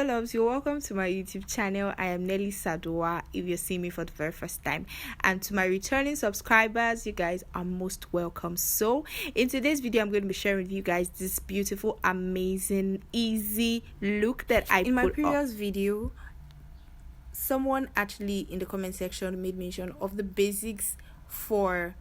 loves, you're welcome to my YouTube channel. I am nellysaduwa if you're seeing me for the very first time, and to my returning subscribers, you guys are most welcome. So in today's video, I'm going to be sharing with you guys this beautiful, amazing, easy look that I in my previous video. Someone actually in the comment section made mention of the basics for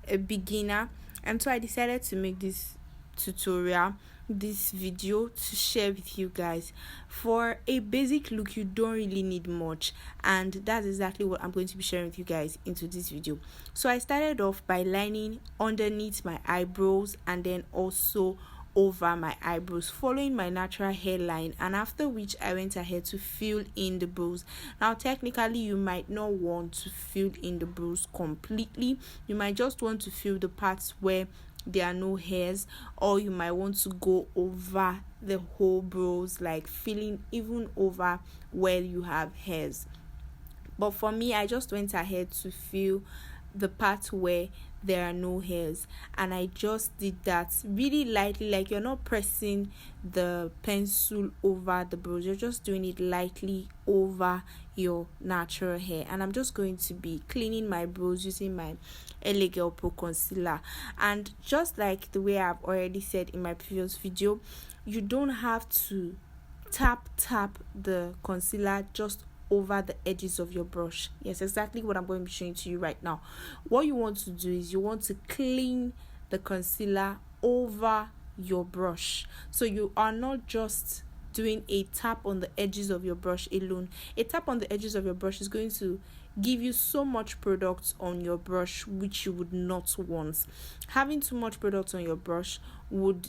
a beginner, and so I decided to make this tutorial, this video, to share with you guys. For a basic look, you don't really need much, and that's exactly what I'm going to be sharing with you guys into this video. So I started off by lining underneath my eyebrows and then also over my eyebrows, following my natural hairline, and after which I went ahead to fill in the brows. Now technically you might not want to fill in the brows completely. You might just want to fill the parts where there are no hairs, or you might want to go over the whole brows, like filling even over where you have hairs. But for me, I just went ahead to fill the part where there are no hairs, and I just did that really lightly, like you're not pressing the pencil over the brows, you're just doing it lightly over your natural hair. And I'm just going to be cleaning my brows using my LA Girl Pro concealer. And just like the way I've already said in my previous video, you don't have to tap the concealer just over the edges of your brush. Yes, exactly what I'm going to be showing to you right now. What you want to do is you want to clean the concealer over your brush, so you are not just doing a tap on the edges of your brush alone. A tap on the edges of your brush is going to give you so much product on your brush, which you would not want. Having too much product on your brush would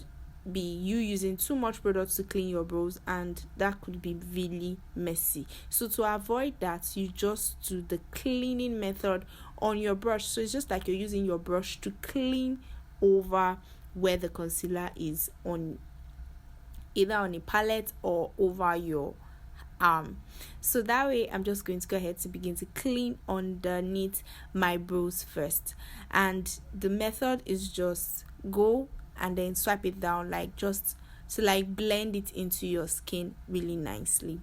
be you using too much product to clean your brows, and that could be really messy. So to avoid that, you just do the cleaning method on your brush. So it's just like you're using your brush to clean over where the concealer is, on either on a palette or over your arm. So that way I'm just going to go ahead to begin to clean underneath my brows first, and the method is just go and then swipe it down, like just to like blend it into your skin really nicely.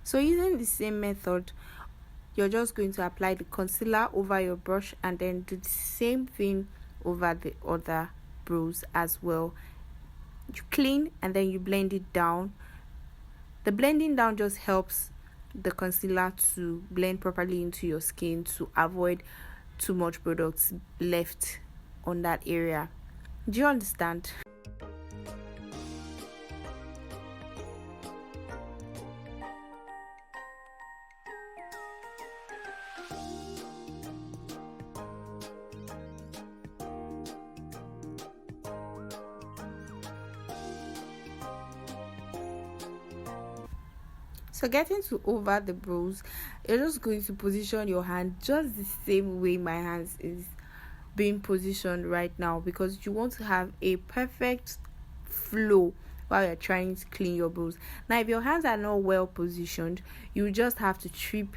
So using the same method, you're just going to apply the concealer over your brush and then do the same thing over the other brows as well. You clean and then you blend it down. The blending down just helps the concealer to blend properly into your skin, to avoid too much products left on that area. Do you understand? So getting to over the brows, you're just going to position your hand just the same way my hands is being positioned right now, because you want to have a perfect flow while you're trying to clean your brows. Now if your hands are not well positioned, you just have to trip.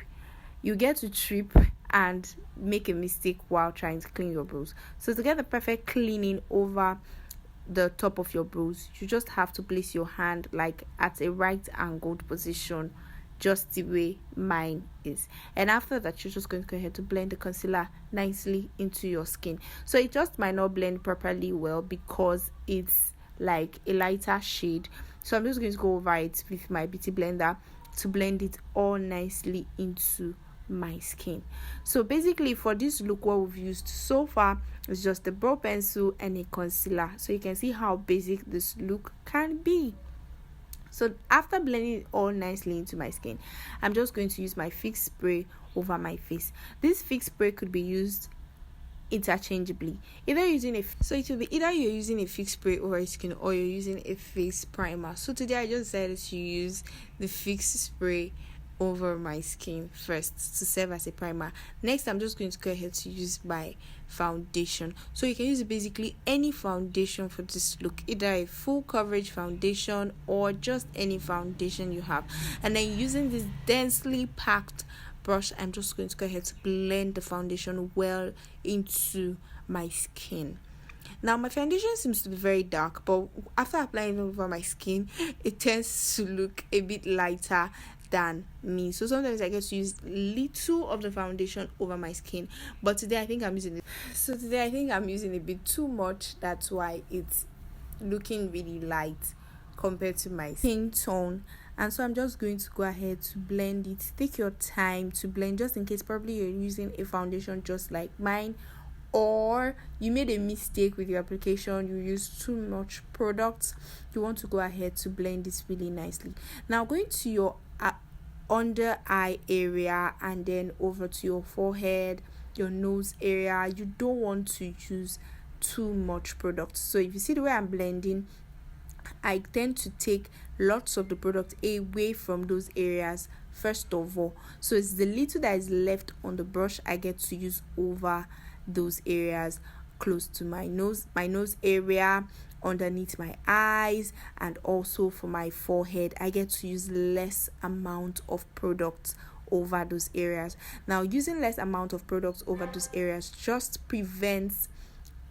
You get to trip and make a mistake while trying to clean your brows. So to get the perfect cleaning over the top of your brows, you just have to place your hand like at a right angled position, just the way mine is. And after that, you're just going to go ahead to blend the concealer nicely into your skin. So it just might not blend properly well because it's like a lighter shade. So I'm just going to go over it with my beauty blender to blend it all nicely into my skin. So basically for this look, what we've used so far is just the brow pencil and a concealer. So you can see how basic this look can be. So after blending it all nicely into my skin, I'm just going to use my fix spray over my face. This fix spray could be used interchangeably, either using a so it will be either you're using a fix spray over your skin or you're using a face primer. So today I just decided to use the fix spray over my skin first to serve as a primer. Next, I'm just going to go ahead to use my foundation. So you can use basically any foundation for this look, either a full coverage foundation or just any foundation you have. And then using this densely packed brush, I'm just going to go ahead to blend the foundation well into my skin. Now my foundation seems to be very dark, but after applying it over my skin, it tends to look a bit lighter than me. So sometimes I get to use little of the foundation over my skin, but today I think I'm using it. So today I think I'm using a bit too much. That's why it's looking really light compared to my skin tone. And so I'm just going to go ahead to blend it. Take your time to blend, just in case probably you're using a foundation just like mine, or you made a mistake with your application, you used too much products. You want to go ahead to blend this really nicely. Now going to your under eye area and then over to your forehead, your nose area, you don't want to use too much product. So if you see the way I'm blending, I tend to take lots of the product away from those areas first of all. So it's the little that is left on the brush I get to use over those areas close to my nose area, underneath my eyes, and also for my forehead. I get to use less amount of product over those areas. Now using less amount of products over those areas just prevents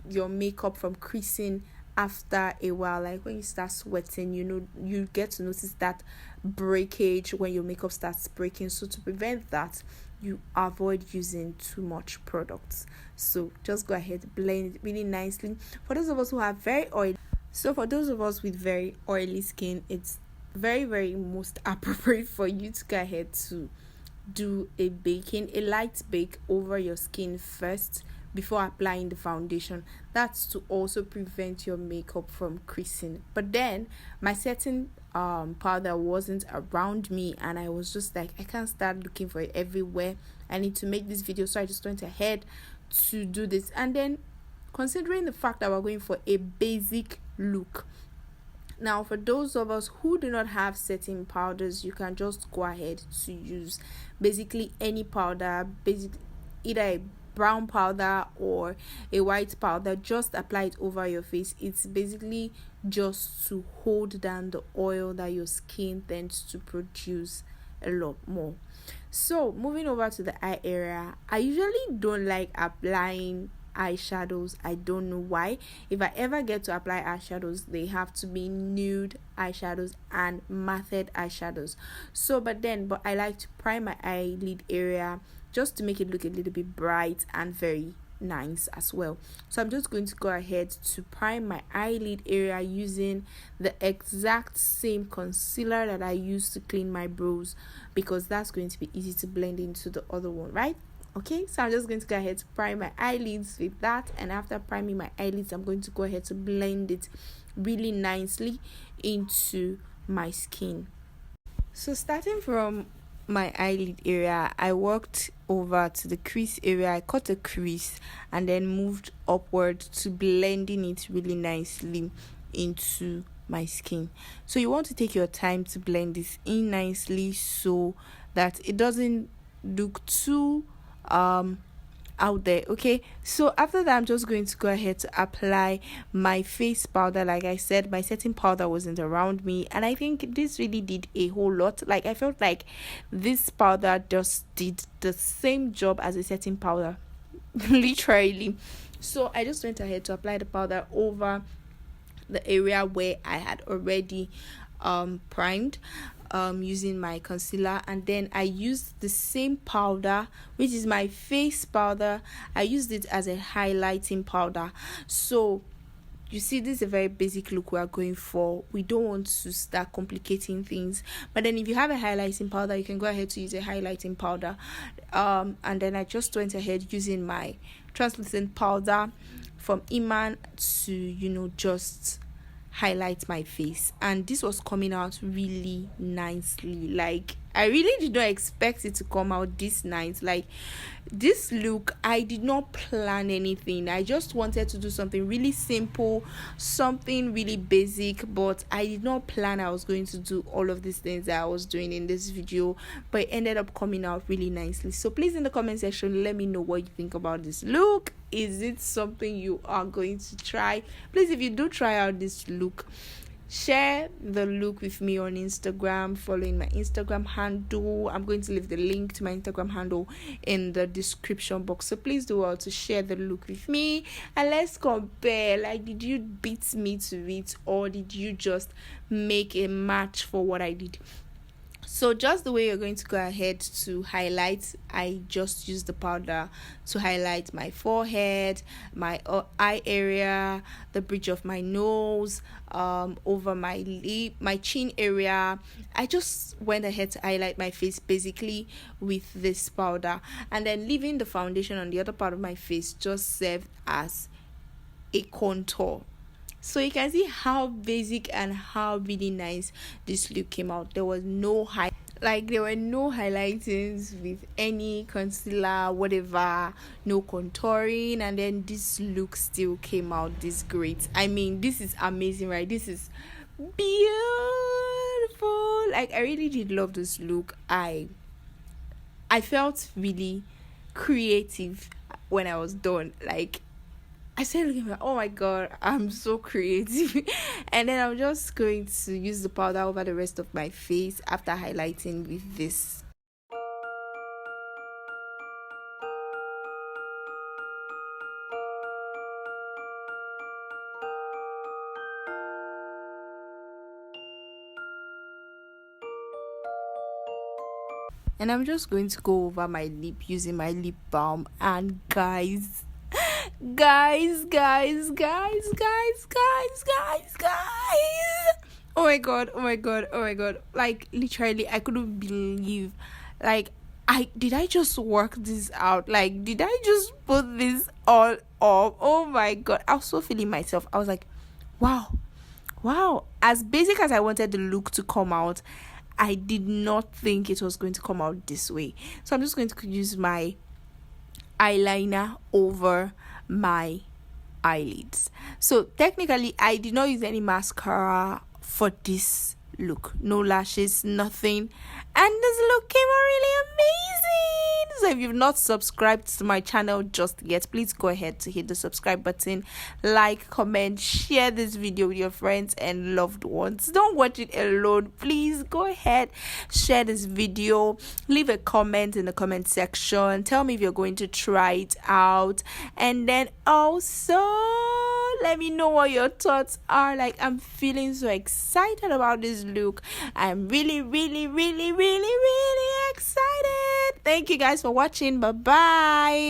your makeup from creasing after a while. Like when you start sweating, you get to notice that breakage when your makeup starts breaking. So to prevent that, you avoid using too much products. So just go ahead, blend it really nicely. For those of us who have very oily, for those of us with very oily skin, it's very, very most appropriate for you to go ahead to do a light bake over your skin first before applying the foundation. That's to also prevent your makeup from creasing. But then my setting powder wasn't around me, and I was just like, I can't start looking for it everywhere. I need to make this video, so I just went ahead to do this. And then considering the fact that we're going for a basic look, now for those of us who do not have setting powders, you can just go ahead to use basically any powder, either a brown powder or a white powder. Just apply it over your face. It's basically just to hold down the oil that your skin tends to produce a lot more. So moving over to the eye area, I usually don't like applying eyeshadows. I don't know why. If I ever get to apply eyeshadows, they have to be nude eyeshadows and matted eyeshadows. But I like to prime my eyelid area just to make it look a little bit bright and very nice as well. So I'm just going to go ahead to prime my eyelid area using the exact same concealer that I use to clean my brows, because that's going to be easy to blend into the other one, right? Okay, so I'm just going to go ahead to prime my eyelids with that, and after priming my eyelids, I'm going to go ahead to blend it really nicely into my skin. So starting from my eyelid area, I worked over to the crease area. I cut a crease and then moved upward to blending it really nicely into my skin. So you want to take your time to blend this in nicely so that it doesn't look too out there. Okay, so after that, I'm just going to go ahead to apply my face powder. Like I said, my setting powder wasn't around me, and I think this really did a whole lot. Like I felt like this powder just did the same job as a setting powder literally. So I just went ahead to apply the powder over the area where I had already primed using my concealer, and then I used the same powder, which is my face powder. I used it as a highlighting powder. So you see, this is a very basic look we are going for. We don't want to start complicating things, but then if you have a highlighting powder, you can go ahead to use a highlighting powder. And then I just went ahead using my translucent powder from Iman to just highlight my face, and this was coming out really nicely. Like I really did not expect it to come out this nice. Like this look, I did not plan anything. I just wanted to do something really simple, something really basic, but I did not plan I was going to do all of these things that I was doing in this video, but it ended up coming out really nicely. So please, in the comment section, let me know what you think about this look. Is it something you are going to try? Please, if you do try out this look, share the look with me on Instagram, following my Instagram handle. I'm going to leave the link to my Instagram handle in the description box, so please do well to share the look with me and let's compare. Like, did you beat me to it, or did you just make a match for what I did? So just the way you're going to go ahead to highlight, I just use the powder to highlight my forehead, my eye area, the bridge of my nose, over my lip, my chin area. I just went ahead to highlight my face basically with this powder, and then leaving the foundation on the other part of my face just served as a contour. So you can see how basic and how really nice this look came out. There was no there were no highlightings with any concealer, whatever, no contouring, and then this look still came out this great. I mean, this is amazing, right? This is beautiful. Like, I really did love this look. I felt really creative when I was done. Like, I started looking like, oh my god, I'm so creative. And then I'm just going to use the powder over the rest of my face after highlighting with this. And I'm just going to go over my lip using my lip balm. And guys, guys, oh my god, like, literally I couldn't believe, like, I just work this out? Like, did I just put this all up? Oh my god, I was so feeling myself. I was like, wow, as basic as I wanted the look to come out, I did not think it was going to come out this way. So I'm just going to use my eyeliner over my eyelids. So technically I did not use any mascara for this look, no lashes, nothing, and this look came out really amazing. So if you've not subscribed to my channel just yet, please go ahead to hit the subscribe button, like, comment, share this video with your friends and loved ones. Don't watch it alone. Please go ahead, share this video, leave a comment in the comment section, tell me if you're going to try it out, and then also let me know what your thoughts are. Like, I'm feeling so excited about this look. I'm really excited. Thank you guys for watching. Bye bye.